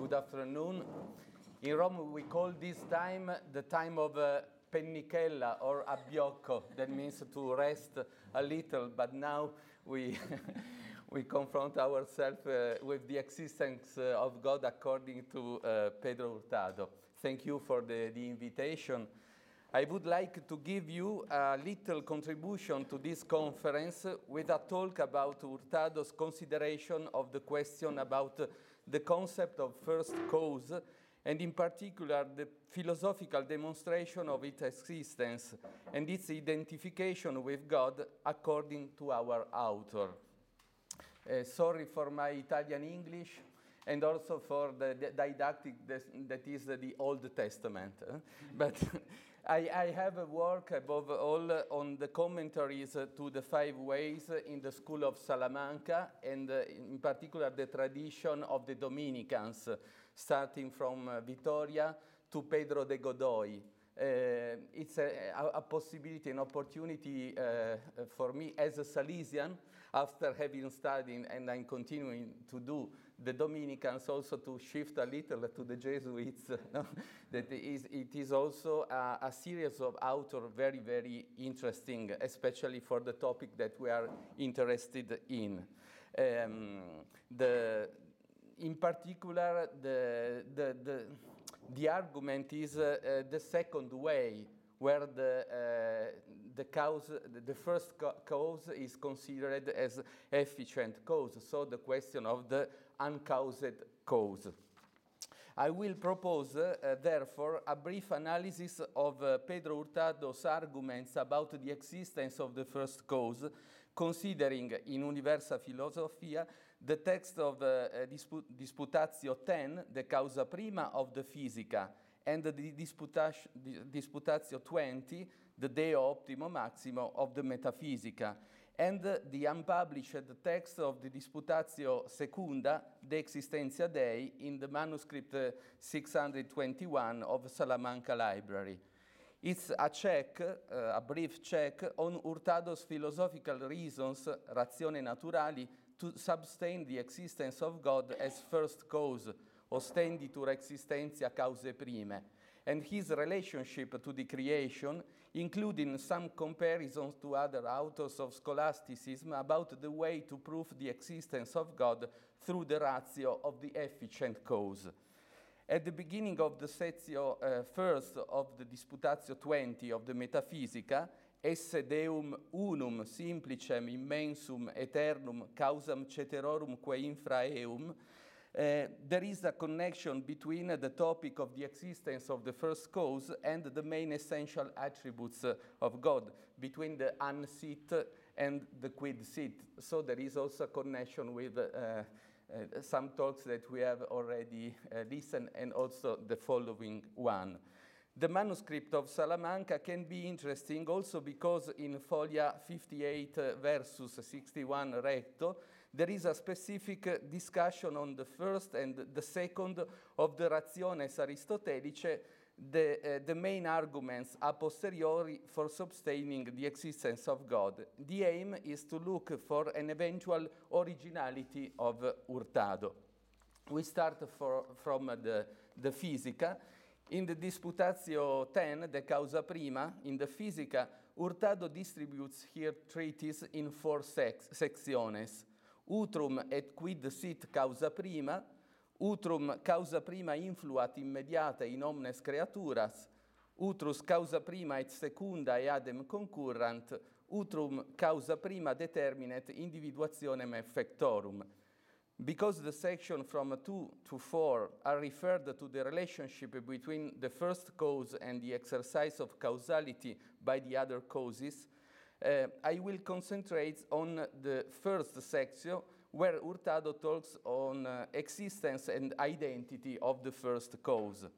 good afternoon. In Rome, we call this time the time of pennichella or abbiocco. That means to rest a little, but now we, we confront ourselves with the existence of God according to Pedro Hurtado. Thank you for the invitation. I would like to give you a little contribution to this conference with a talk about Hurtado's consideration of the question about the concept of first cause, and in particular the philosophical demonstration of its existence and its identification with God according to our author. Sorry for my Italian English, and also for the didactic that is the Old Testament. But I have a work above all on the commentaries to the 5 ways in the school of Salamanca, and in particular the tradition of the Dominicans, starting from Vitoria to Pedro de Godoy. It's a possibility, an opportunity for me as a Salesian, after having studied, and I'm continuing to do the Dominicans, also to shift a little to the Jesuits. That it is also a series of authors very, very interesting, especially for the topic that we are interested in. In particular, the argument is the second way, where the first cause is considered as efficient cause, so the question of the uncaused cause. I will propose, therefore, a brief analysis of Pedro Hurtado's arguments about the existence of the first cause, considering in Universa Philosophia the text of Disputatio 10, the causa prima of the Physica, and the Disputatio 20, the Deo Optimo Maximo of the Metaphysica, and the unpublished text of the Disputatio Secunda, De Existentia Dei, in the manuscript 621 of Salamanca Library. It's a check, a brief check, on Hurtado's philosophical reasons, ratione naturali, to sustain the existence of God as first cause, ostenditur existentia causae prime, and his relationship to the creation, including some comparisons to other authors of scholasticism about the way to prove the existence of God through the ratio of the efficient cause. At the beginning of the section first of the Disputatio 20 of the Metaphysica, esse Deum unum simplicem immensum aeternum causam ceterorum quae infra eum, there is a connection between the topic of the existence of the first cause and the main essential attributes of God, between the unsit and the quid sit. So there is also a connection with some talks that we have already listened, and also the following one. The manuscript of Salamanca can be interesting also because in folia 58 versus 61 recto, there is a specific discussion on the first and the second of the Rationes Aristotelicae, the main arguments a posteriori for sustaining the existence of God. The aim is to look for an eventual originality of Hurtado. We start from the Physica. In the Disputatio 10, the causa prima, in the Physica, Hurtado distributes here treatise in 4 sectiones. Utrum et quid sit causa prima, utrum causa prima influat immediata in omnes creaturas, utrus causa prima et secunda eadem concurrant, utrum causa prima determinet individuationem effectorum. Because the section from 2 to 4 are referred to the relationship between the first cause and the exercise of causality by the other causes, I will concentrate on the first section, where Hurtado talks on existence and identity of the first cause.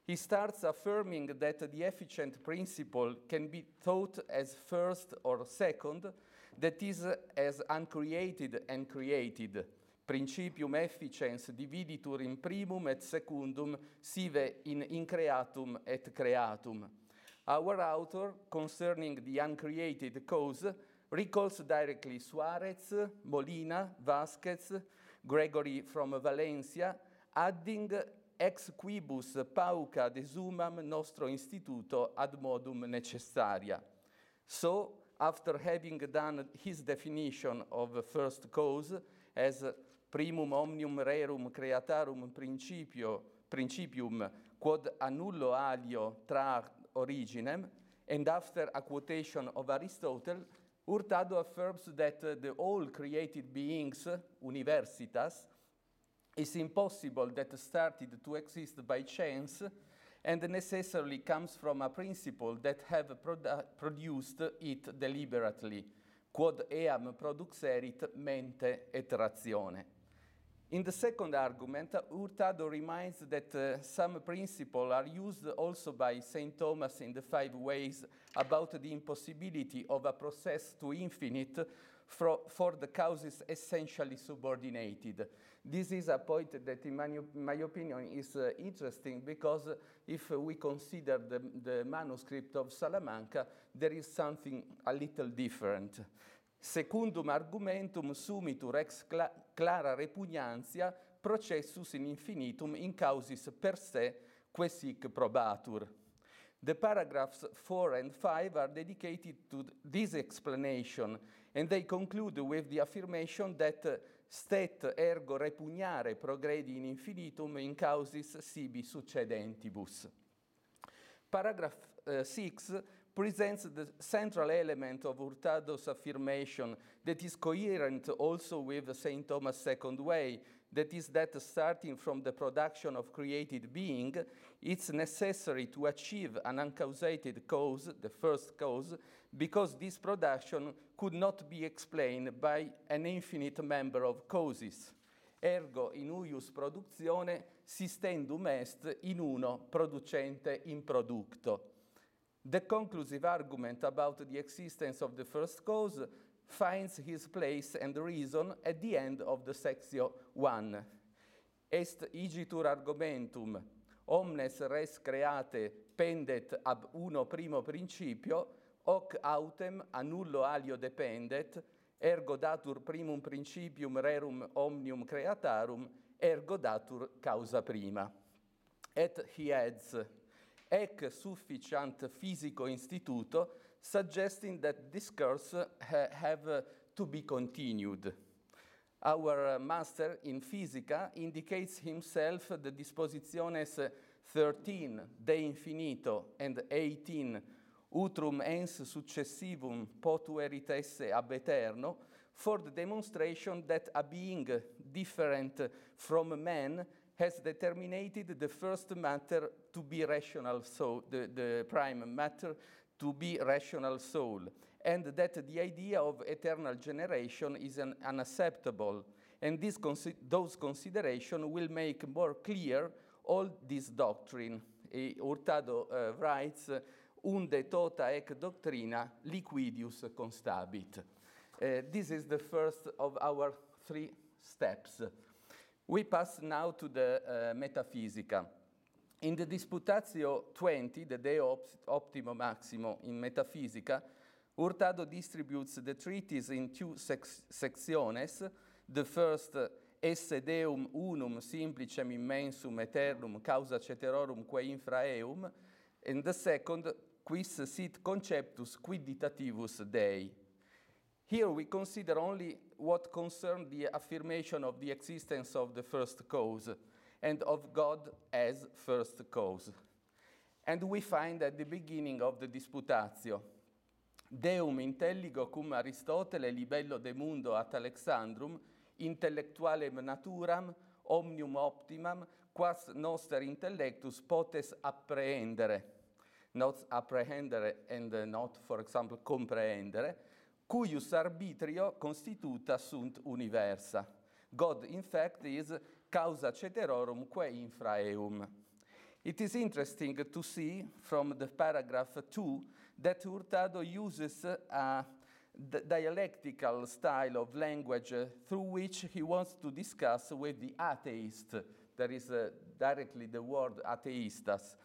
He starts affirming that the efficient principle can be thought as first or second, that is, as uncreated and created. Principium efficiens dividitur in primum et secundum, sive in increatum et creatum. Our author, concerning the uncreated cause, recalls directly Suarez, Molina, Vasquez, Gregory from Valencia, adding ex quibus pauca desumam nostro instituto ad modum necessaria. So, after having done his definition of first cause as primum omnium rerum creatarum principium quod a nullo alio tra originem, and after a quotation of Aristotle, Hurtado affirms that the all created beings, universitas, is impossible that started to exist by chance and necessarily comes from a principle that have produced it deliberately, quod eam produxerit mente et ratione. In the second argument, Hurtado reminds that some principles are used also by St. Thomas in the 5 ways about the impossibility of a process to infinite for the causes essentially subordinated. This is a point that, in my opinion, is interesting because if we consider the manuscript of Salamanca, there is something a little different. Secundum argumentum sumitur ex clara repugnantia processus in infinitum in causis per se que sic probatur. The paragraphs 4 and 5 are dedicated to this explanation, and they conclude with the affirmation that stet ergo repugnare progredi in infinitum in causis sibi succedentibus. Paragraph 6 presents the central element of Hurtado's affirmation that is coherent also with St. Thomas' second way, that is that starting from the production of created being, it's necessary to achieve an uncausated cause, the first cause, because this production could not be explained by an infinite number of causes. Ergo in huius productione sistendum est in uno producente in producto. The conclusive argument about the existence of the first cause finds his place and reason at the end of the sectio 1. Est igitur argumentum, omnes res create pendet ab uno primo principio, hoc autem a nullo alio dependet, ergo datur primum principium rerum omnium creatarum, ergo datur causa prima. Et he adds, ec sufficient physico instituto, suggesting that discourse have to be continued. Our master in Physica indicates himself the dispositiones 13 de infinito and 18 utrum ens successivum potuerit esse ab aeterno, for the demonstration that a being different from man has determinated the first matter to be rational soul, the prime matter to be rational soul, and that the idea of eternal generation is unacceptable. And those considerations will make more clear all this doctrine. Hurtado writes, unde tota ec doctrina liquidius constabit. This is the first of our 3 steps. We pass now to the Metaphysica. In the Disputatio 20, the Deo Optimo Maximo in Metaphysica, Hurtado distributes the treatise in 2 sectiones. The first, Esse Deum unum simplicem immensum aeternum causa ceterorum quae infra eum, and the second, Quis sit conceptus quiditativus Dei. Here we consider only what concerns the affirmation of the existence of the first cause and of God as first cause. And we find at the beginning of the Disputatio, Deum intelligo cum Aristotele libello de mundo at Alexandrum, intellectualem naturam, omnium optimam, quas noster intellectus potes apprehendere, not apprehendere and not, for example, comprehendere, cuius arbitrio constituta sunt universa. God, in fact, is causa ceterorum quae infra eum. It is interesting to see from the paragraph 2 that Hurtado uses a dialectical style of language through which he wants to discuss with the atheist. There is directly the word atheistas.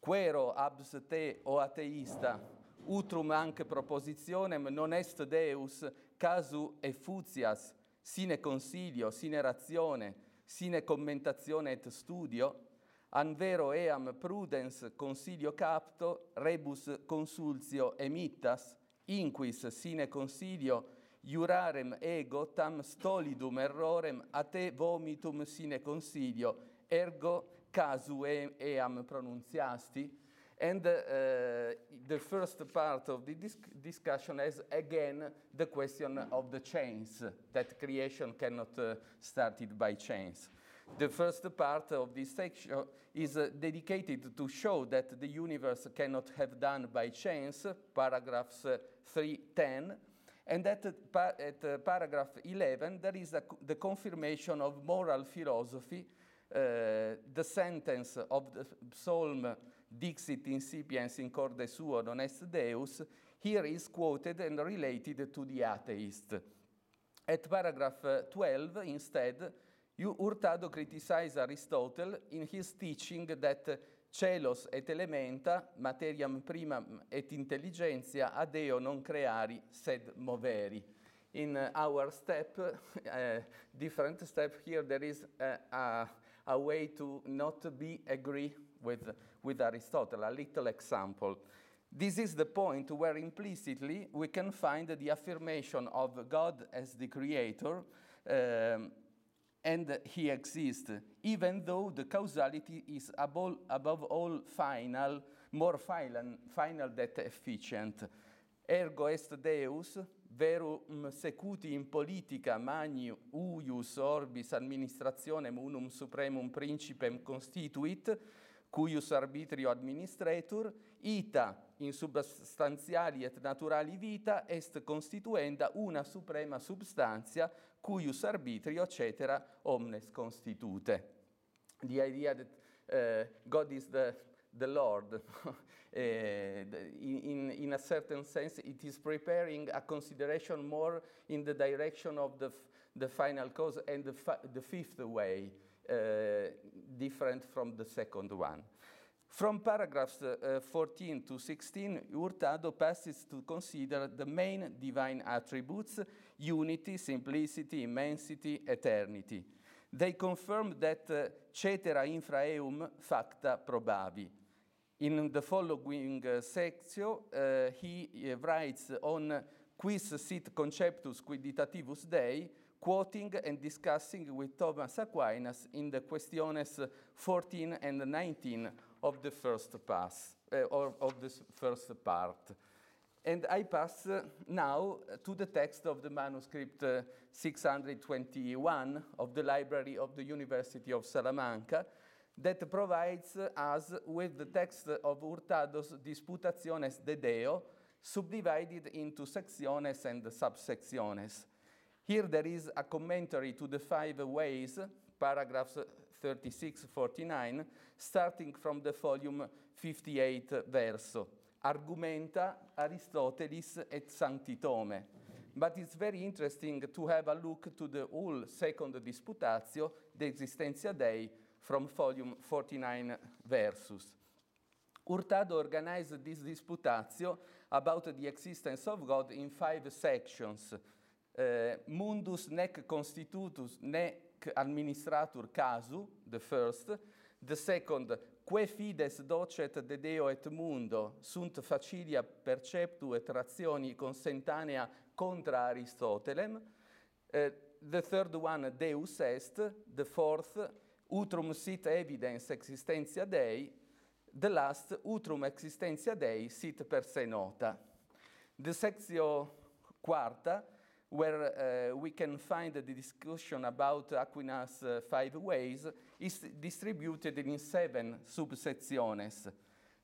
Quero abs te, o atheista, utrum anche propositionem non est Deus casu effutias, sine consilio, sine ratione, sine commentatione et studio, an vero eam prudens consilio capto, rebus consultio emittas, inquis sine consilio iurarem ego tam stolidum errorem a te vomitum sine consilio, ergo casu eam pronunciasti. And the first part of the discussion is again the question of the chains, that creation cannot started by chains. The first part of this section is dedicated to show that the universe cannot have done by chains, paragraphs 3-10, and at paragraph 11 there is the confirmation of moral philosophy, the sentence of the Psalm Dixit incipiens in corde suo non est Deus, here is quoted and related to the atheist. At paragraph 12, instead, Hurtado criticizes Aristotle in his teaching that celos et elementa, materiam primam et intelligentia ad eo non creari, sed moveri. In our step, different step here, there is a way to not be agree with Aristotle, a little example. This is the point where implicitly we can find the affirmation of God as the creator, and he exists, even though the causality is above all final, more final than efficient. Ergo est Deus, verum secuti in politica magni uius orbis administrationem unum supremum principem constituit, cuius arbitrio administretur, ita in substantiali et naturali vita est constituenda una suprema substantia, cuius arbitrio, etc., omnes constitute. The idea that God is the Lord, in a certain sense, it is preparing a consideration more in the direction of the final cause and the fifth way, different from the second one. From paragraphs 14 to 16, Hurtado passes to consider the main divine attributes: unity, simplicity, immensity, eternity. They confirm that cetera infra eum facta probavi. In the following section, he writes on quis sit conceptus quiditativus Dei, quoting and discussing with Thomas Aquinas in the questiones 14 and 19 of the first of the first part. And I pass now to the text of the manuscript 621 of the Library of the University of Salamanca, that provides us with the text of Hurtado's Disputationes de Deo, subdivided into secciones and subsecciones. Here there is a commentary to the 5 ways, paragraphs 36-49, starting from the volume 58 verso. Argumenta Aristotelis et Sanctitome. But it's very interesting to have a look to the whole second Disputatio, De Existentia Dei, from volume 49 versus. Hurtado organized this Disputatio about the existence of God in 5 sections. Mundus nec constitutus nec administratur casu, the first. The second, que fides docet de Deo et mundo, sunt facilia perceptu et rationi consentanea contra Aristotelem. The third one, Deus est. The fourth, utrum sit evidens existentia Dei. The last, utrum existentia Dei sit per se nota. The section quarta, where we can find the discussion about Aquinas' 5 ways, is distributed in 7 subsectiones.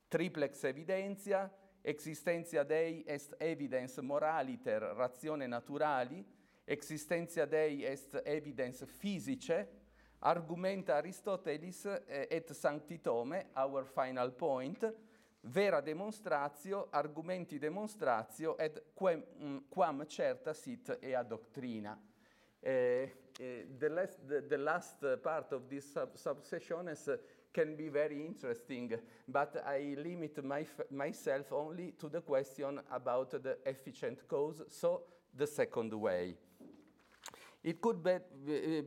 Triplex evidentia, existentia Dei est evidens moraliter ratione naturali, existentia Dei est evidens physicae, argumenta Aristotelis et Sanctitome, our final point, vera demonstratio, argumenti demonstratio, et quam certa sit ea doctrina. The last part of this subsections can be very interesting, but I limit myself only to the question about the efficient cause, so the second way. It could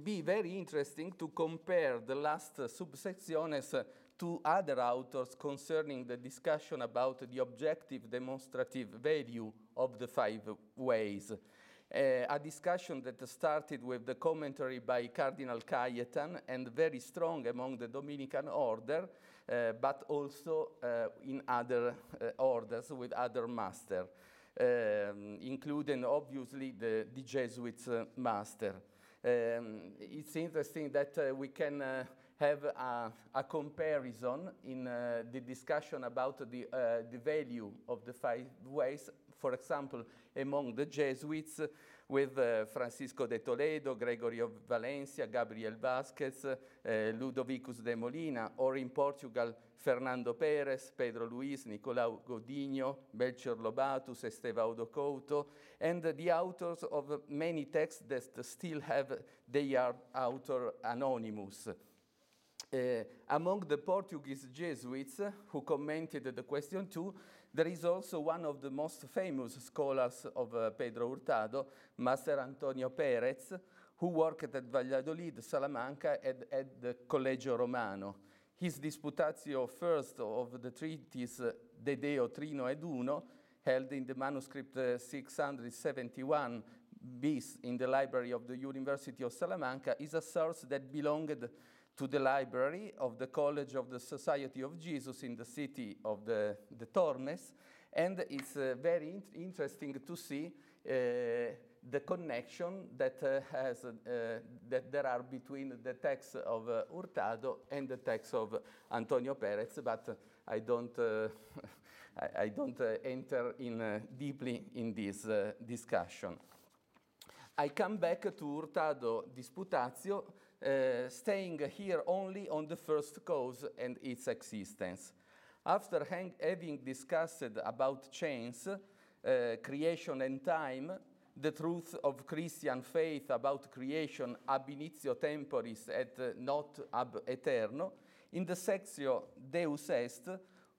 be very interesting to compare the last subsecciones to other authors concerning the discussion about the objective demonstrative value of the 5 ways. A discussion that started with the commentary by Cardinal Cayetan and very strong among the Dominican order, but also in other orders with other masters, including obviously the Jesuits master. It's interesting that we can have a comparison in the discussion about the value of the 5 ways, for example, among the Jesuits with Francisco de Toledo, Gregory of Valencia, Gabriel Vasquez, Ludovicus de Molina, or in Portugal, Fernando Pérez, Pedro Luis, Nicolau Godinho, Belchior Lobatus, Estevão do Couto, and the authors of many texts that still have their author anonymous. Among the Portuguese Jesuits who commented the question too, there is also one of the most famous scholars of Pedro Hurtado, Master Antonio Pérez, who worked at Valladolid, Salamanca, at the Collegio Romano. His disputatio first of the treatise De Deo Trino ed Uno, held in the manuscript 671 bis in the library of the University of Salamanca, is a source that belonged to the library of the College of the Society of Jesus in the city of the Tormes, and it's very interesting to see the connection that that there are between the text of Hurtado and the text of Antonio Pérez, but I don't enter in deeply in this discussion. I come back to Hurtado Disputatio, staying here only on the first cause and its existence. After having discussed about chains, creation and time, the truth of Christian faith about creation ab initio temporis et not ab aeterno, in the sectio Deus est,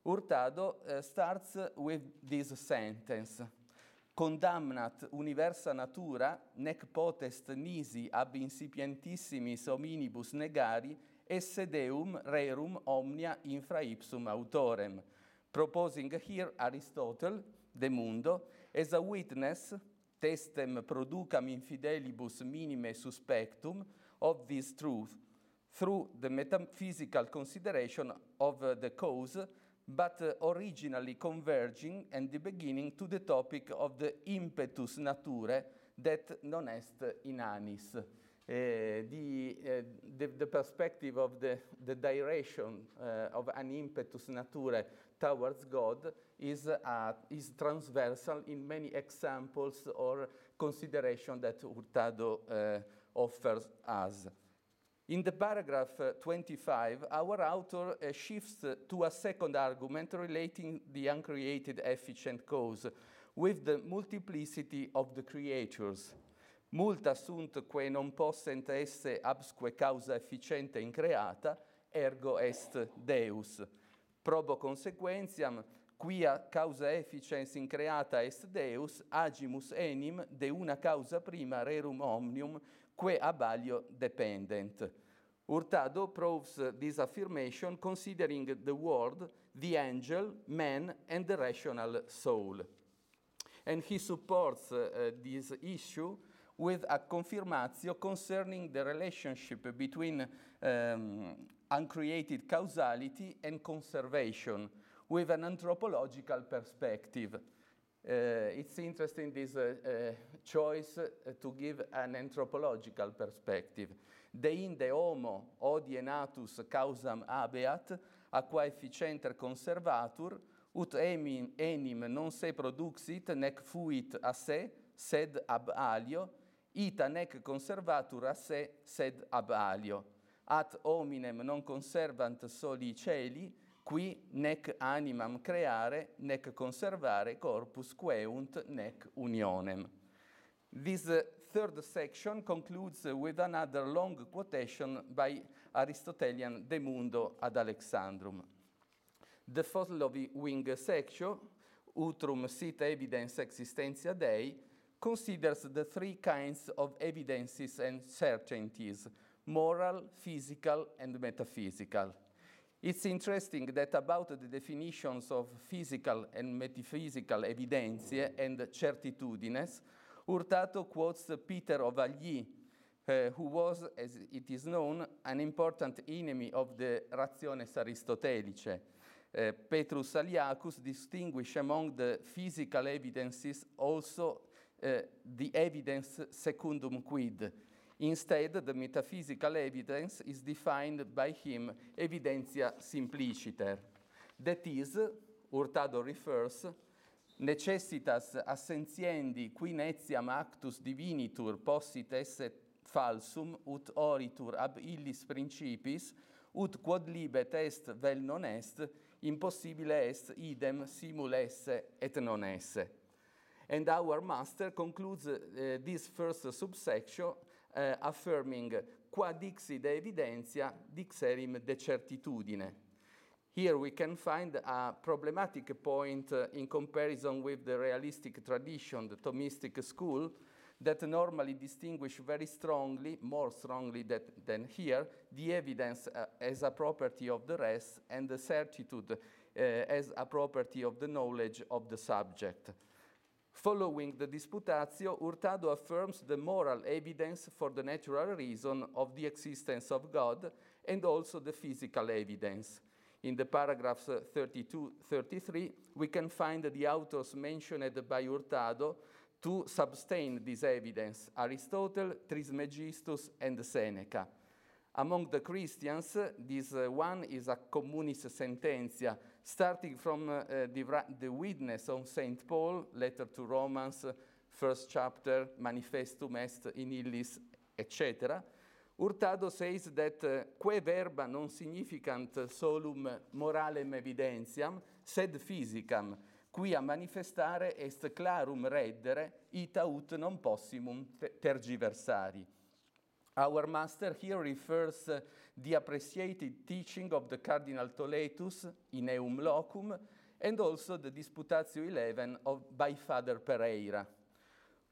Hurtado starts with this sentence: condamnat universa natura, nec potest nisi ab incipientissimis hominibus negari, esse Deum rerum omnia infra ipsum autorem, proposing here Aristotle, De Mundo, as a witness, testem producam infidelibus minime suspectum, of this truth, through the metaphysical consideration of the cause, but originally converging and the beginning to the topic of the impetus naturae that non est in annis. The perspective of the direction of an impetus naturae towards God is transversal in many examples or consideration that Hurtado offers us. In the paragraph 25, our author shifts to a second argument relating the uncreated efficient cause with the multiplicity of the creatures. Multa sunt quae non possent esse absque causa efficiente increata, ergo est Deus. Probo consequentiam, quia causa efficiens increata est Deus, agimus enim de una causa prima rerum omnium, que ab alio dependent. Hurtado proves this affirmation considering the world, the angel, man, and the rational soul. And he supports this issue with a confirmatio concerning the relationship between uncreated causality and conservation with an anthropological perspective. It's interesting, this choice to give an anthropological perspective. Deinde homo odie natus causam habeat, a qua efficienter conservatur, ut enim non se produxit, nec fuit a se, sed ab alio, ita nec conservatur a se, sed ab alio. At hominem non conservant soli celi, qui nec animam creare, nec conservare corpus queunt, nec unionem. This third section concludes with another long quotation by Aristotelian De Mundo ad Alexandrum. The following section, utrum sit evidens existentia Dei, considers the three kinds of evidences and certainties: moral, physical, and metaphysical. It's interesting that about the definitions of physical and metaphysical evidenze and certitudines, Hurtado quotes Peter of Agli, who was, as it is known, an important enemy of the rationes Aristotelicae. Petrus Aliacus distinguished among the physical evidences also the evidence secundum quid. Instead, the metaphysical evidence is defined by him evidentia simpliciter. That is, Hurtado refers, necessitas assentiendi qui netiam actus divinitur possit esse falsum, ut oritur ab illis principis, ut quod libet est vel non est, impossibile est idem simul esse et non esse. And our master concludes this first subsection affirming qua dixi de evidentia dixerim de certitudine. Here we can find a problematic point in comparison with the realistic tradition, the Thomistic school, that normally distinguish very strongly, more strongly than here, the evidence as a property of the res and the certitude as a property of the knowledge of the subject. Following the Disputatio, Hurtado affirms the moral evidence for the natural reason of the existence of God and also the physical evidence. In the paragraphs 32-33, we can find the authors mentioned by Hurtado to sustain this evidence: Aristotle, Trismegistus, and Seneca. Among the Christians, this one is a communis sententia, starting from the witness of St. Paul, letter to Romans, first chapter, Manifestum est in illis, etc. Hurtado says that que verba non significant solum moralem evidentiam, sed physicam, quia manifestare est clarum reddere, ita ut non possimum tergiversari. Our master here refers the appreciated teaching of the Cardinal Toletus in Eum Locum and also the Disputatio 11 by Father Pereira.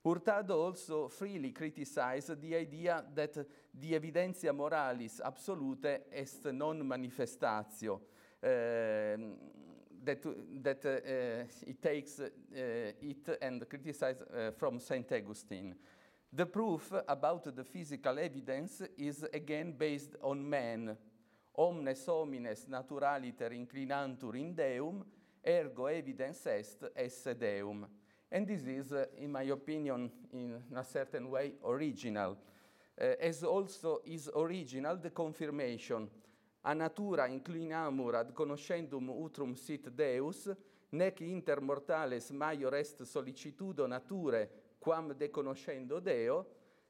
Hurtado also freely criticized the idea that the evidentia moralis absolute est non manifestatio, that it takes it and criticizes from St. Augustine. The proof about the physical evidence is again based on man. Omnes homines naturaliter inclinantur in Deum, ergo evidens est esse Deum. And this is, in my opinion, in a certain way, original. As also is original the confirmation: a natura inclinamur ad conoscendum utrum sit Deus, nec inter mortales maior est sollicitudo nature quam de conoscendo Deo,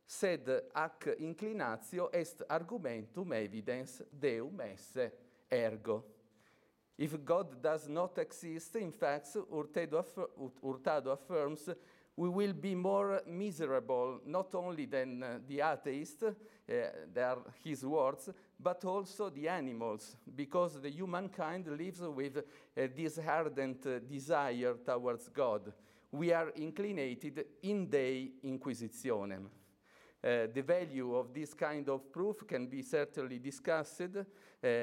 sed ac inclinatio est argumentum evidens Deum esse ergo. If God does not exist, in fact, Hurtado affirms, we will be more miserable not only than the atheist, they are his words, but also the animals, because the humankind lives with this ardent desire towards God. We are inclinated in Dei inquisitionem. The value of this kind of proof can be certainly discussed.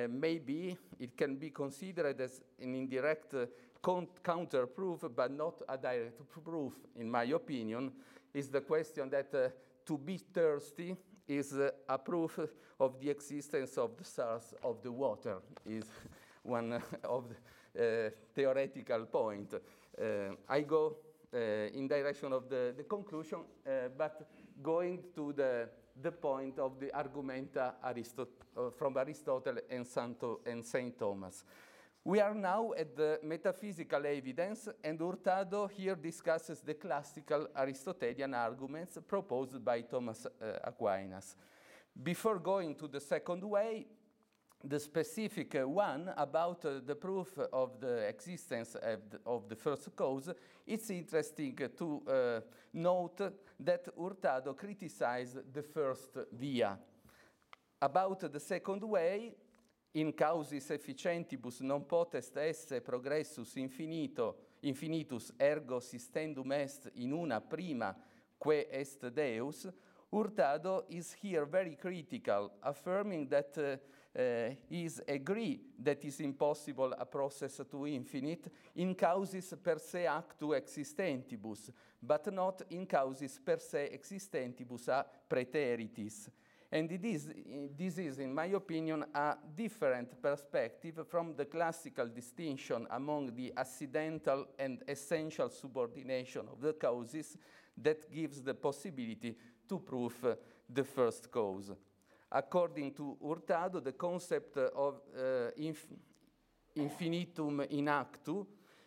Maybe it can be considered as an indirect counter-proof, but not a direct proof, in my opinion. Is the question that to be thirsty is a proof of the existence of the source of the water, is one of the theoretical point. I go in direction of the conclusion, but going to the point of the argumenta from Aristotle and St. Thomas. We are now at the metaphysical evidence, and Hurtado here discusses the classical Aristotelian arguments proposed by Thomas Aquinas. Before going to the second way, the specific one about the proof of the existence of the first cause, it's interesting to note that Hurtado criticized the first via. About the second way, in causis efficientibus non potest esse progressus infinitus ergo sistendum est in una prima que est Deus, Hurtado is here very critical, affirming that he agree that is impossible a process to infinite in causis per se actu existentibus, but not in causis per se existentibus a praeteritis. And this is, in my opinion, a different perspective from the classical distinction among the accidental and essential subordination of the causes that gives the possibility to prove the first cause. According to Hurtado, the concept of infinitum in actu,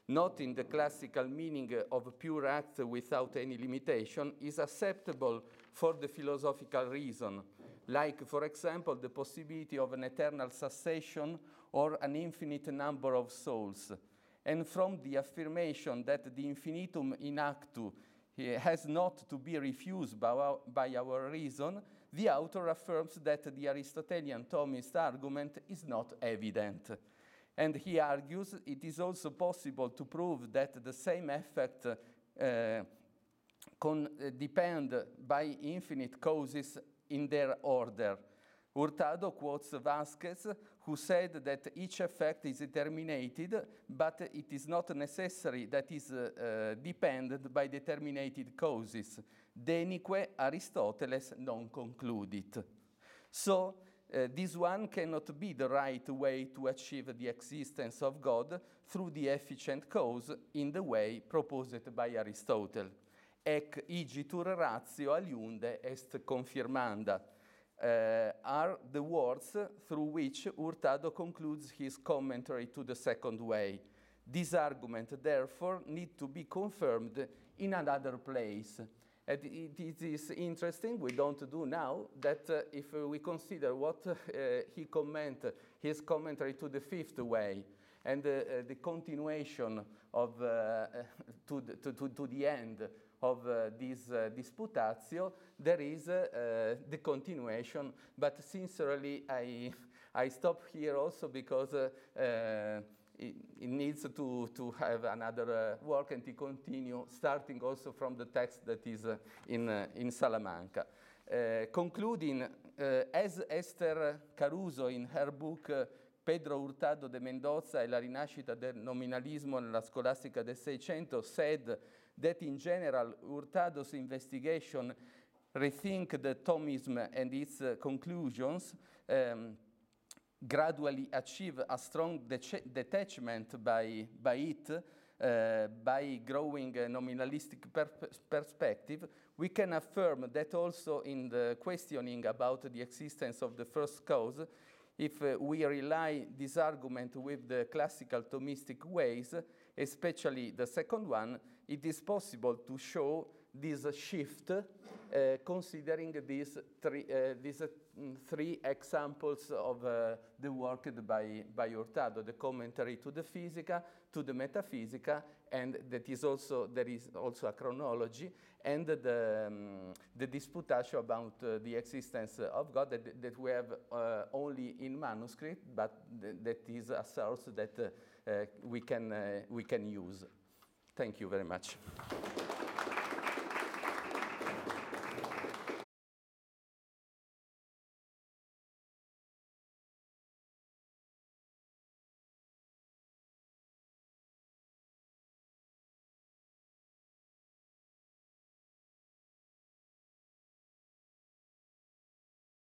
not in the classical meaning of pure act without any limitation, is acceptable for the philosophical reason, like, for example, the possibility of an eternal cessation or an infinite number of souls. And from the affirmation that the infinitum in actu has not to be refused by our reason, the author affirms that the Aristotelian Thomist argument is not evident. And he argues it is also possible to prove that the same effect depend by infinite causes in their order. Hurtado quotes Vasquez, who said that each effect is determinated, but it is not necessary that is depended by determinated causes. Denique Aristoteles non concludit. So, this one cannot be the right way to achieve the existence of God through the efficient cause in the way proposed by Aristotle. Ec igitur ratio aliunde est confirmanda. Are the words through which Hurtado concludes his commentary to the second way. This argument, therefore, need to be confirmed in another place. And it is interesting, we don't do now, that if we consider what his commentary to the fifth way, and the continuation of to the end of this disputatio, there is the continuation. But sincerely, I stop here also because it needs to have another work and to continue, starting also from the text that is in Salamanca. Concluding, as Esther Caruso in her book Pedro Hurtado de Mendoza e la rinascita del nominalismo nella scolastica del Seicento said that in general Hurtado's investigation rethink the Thomism and its conclusions, gradually achieve a strong detachment by it, by growing a nominalistic perspective. We can affirm that also in the questioning about the existence of the first cause, if we rely this argument with the classical Thomistic ways, especially the second one, it is possible to show this shift considering these three examples of the work by Hurtado, the commentary to the Physica, to the Metaphysica, and there is also a chronology, and the disputatio about the existence of God that we have only in manuscript, but that is a source that we can use. Thank you very much.